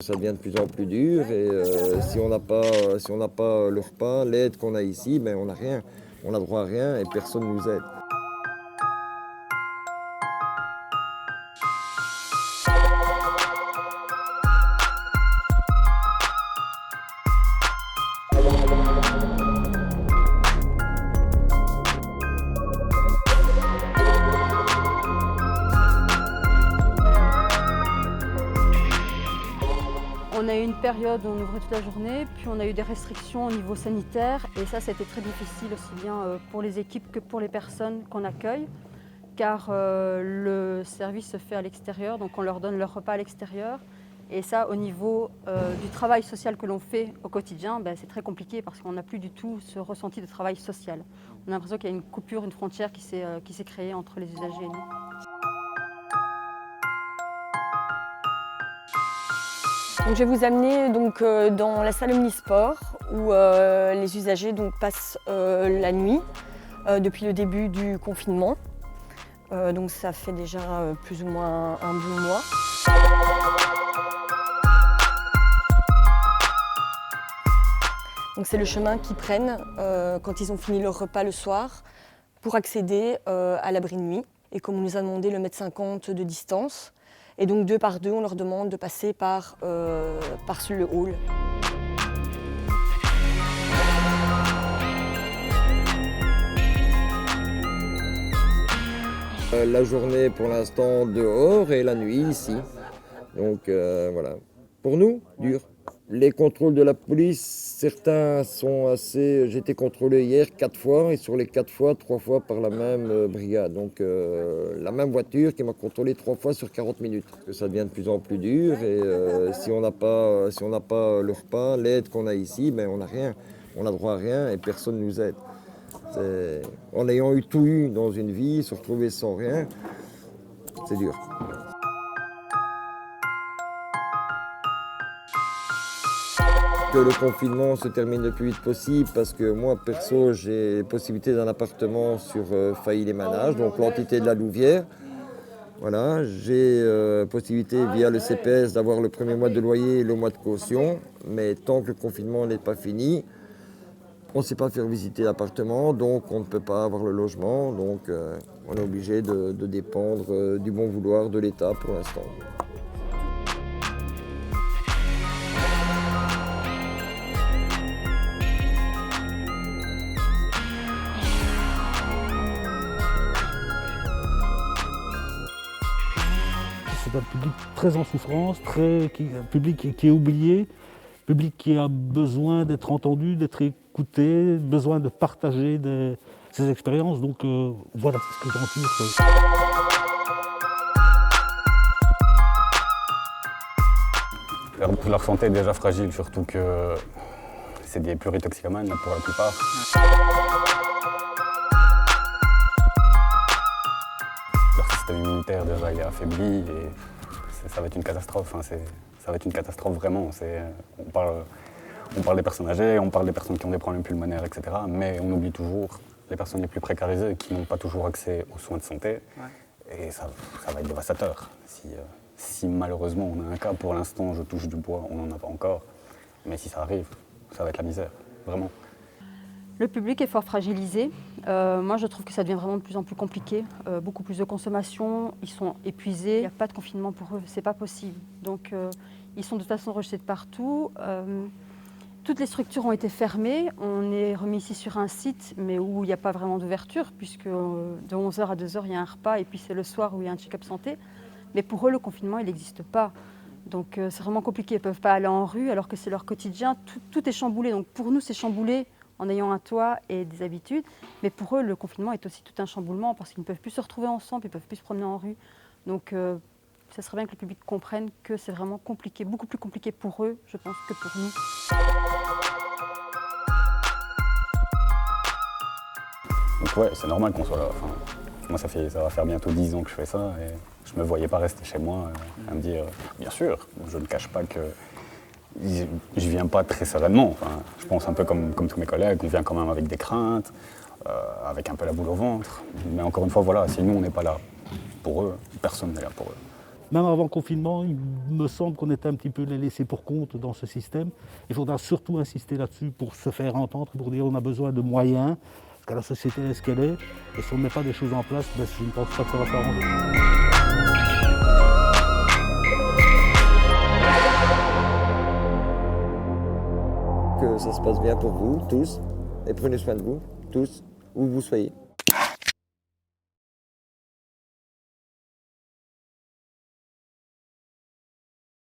ça devient de plus en plus dur et si on n'a pas le repas, l'aide qu'on a ici, ben on n'a rien. On n'a droit à rien et personne ne nous aide. On a eu une période où on ouvrait toute la journée, puis on a eu des restrictions au niveau sanitaire et ça a été très difficile aussi bien pour les équipes que pour les personnes qu'on accueille car le service se fait à l'extérieur, donc on leur donne leur repas à l'extérieur et ça au niveau du travail social que l'on fait au quotidien, c'est très compliqué parce qu'on n'a plus du tout ce ressenti de travail social. On a l'impression qu'il y a une coupure, une frontière qui s'est créée entre les usagers et nous. Donc, je vais vous amener dans la salle omnisport où les usagers passent la nuit depuis le début du confinement. Donc ça fait déjà plus ou moins un bon mois. Donc c'est le chemin qu'ils prennent quand ils ont fini leur repas le soir pour accéder à l'abri de nuit. Et comme on nous a demandé le 1,50 m de distance, et donc 2 par 2, on leur demande de passer par le hall. La journée pour l'instant dehors et la nuit ici. Donc voilà. Pour nous, dur. Les contrôles de la police, certains sont assez... J'ai été contrôlé hier 4 fois et sur les 4 fois, 3 fois par la même brigade. Donc la même voiture qui m'a contrôlé 3 fois sur 40 minutes. Ça devient de plus en plus dur et si on n'a pas le repas, l'aide qu'on a ici, ben on n'a rien. On n'a droit à rien et personne ne nous aide. En ayant tout eu dans une vie, se retrouver sans rien, c'est dur. Que le confinement se termine le plus vite possible parce que moi, perso, j'ai possibilité d'un appartement sur Failly-les-Manages, donc l'entité de la Louvière. Voilà, j'ai possibilité via le CPS d'avoir le premier mois de loyer et le mois de caution, mais tant que le confinement n'est pas fini, on ne sait pas faire visiter l'appartement, donc on ne peut pas avoir le logement, donc on est obligé de dépendre du bon vouloir de l'État pour l'instant. C'est un public très en souffrance, un public qui est oublié, un public qui a besoin d'être entendu, d'être écouté, besoin de partager ses expériences. Donc voilà, c'est ce que j'en tire. Leur santé est déjà fragile, surtout que c'est des pluritoxicomanes pour la plupart. Leur système immunitaire déjà il est affaibli et ça va être une catastrophe. Hein, ça va être une catastrophe vraiment. On parle des personnes âgées, on parle des personnes qui ont des problèmes pulmonaires, etc. Mais on oublie toujours les personnes les plus précarisées qui n'ont pas toujours accès aux soins de santé. Ouais. Et ça va être dévastateur. Si malheureusement on a un cas, pour l'instant je touche du bois, on n'en a pas encore. Mais si ça arrive, ça va être la misère, vraiment. Le public est fort fragilisé. Moi, je trouve que ça devient vraiment de plus en plus compliqué. Beaucoup plus de consommation, ils sont épuisés. Il n'y a pas de confinement pour eux, c'est pas possible. Donc, ils sont de toute façon rejetés de partout. Toutes les structures ont été fermées. On est remis ici sur un site, mais où il n'y a pas vraiment d'ouverture, puisque de 11h à 2h, il y a un repas, et puis c'est le soir où il y a un check-up santé. Mais pour eux, le confinement, il n'existe pas. Donc, c'est vraiment compliqué. Ils ne peuvent pas aller en rue, alors que c'est leur quotidien. Tout est chamboulé. Donc, pour nous, c'est chamboulé en ayant un toit et des habitudes. Mais pour eux, le confinement est aussi tout un chamboulement parce qu'ils ne peuvent plus se retrouver ensemble, ils ne peuvent plus se promener en rue. Donc, ça serait bien que le public comprenne que c'est vraiment compliqué, beaucoup plus compliqué pour eux, je pense, que pour nous. Donc ouais, c'est normal qu'on soit là. Enfin, moi, ça va faire bientôt 10 ans que je fais ça et je ne me voyais pas rester chez moi à me dire, bien sûr, je ne cache pas que je viens pas très sereinement. Enfin, je pense un peu comme tous mes collègues, on vient quand même avec des craintes, avec un peu la boule au ventre. Mais encore une fois, voilà, si nous on n'est pas là pour eux, personne n'est là pour eux. Même avant le confinement, il me semble qu'on était un petit peu les laissés pour compte dans ce système. Il faudra surtout insister là-dessus pour se faire entendre, pour dire qu'on a besoin de moyens, parce que la société est ce qu'elle est, et si on ne met pas des choses en place, ben, je ne pense pas que ça va s'arranger. Que ça se passe bien pour vous tous et prenez soin de vous tous où vous soyez.